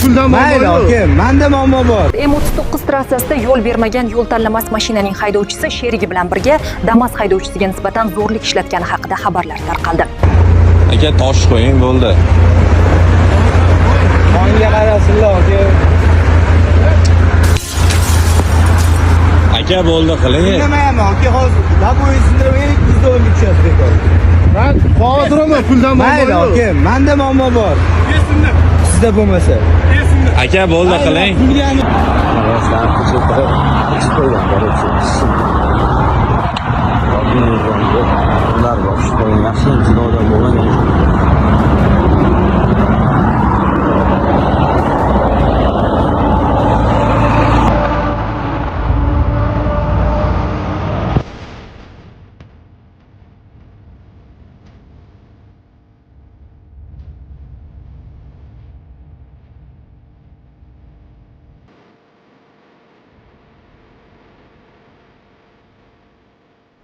puldan mayli aka, menda muammo bor. M39 trassasida yo'l bermagan yo'l tanlamas mashinaning haydovchisi sherigi bilan birga Damas haydovchisiga nisbatan zo'rlik ishlatgani haqida xabarlar tarqaldi. Aka tosh qo'ying bo'ldi. Qonga qarasinlar aka. Aka bo'ldi qiling. Nima aka, hozir lab o'yinsindirib 210 tushadi bekor. Ben hoziraman puldan Mayli aka, menda muammo bor. Sizda bo'lmasa. Aka bo'ldi qiling. Pulga Yoshlar ko'chib qo'ygan,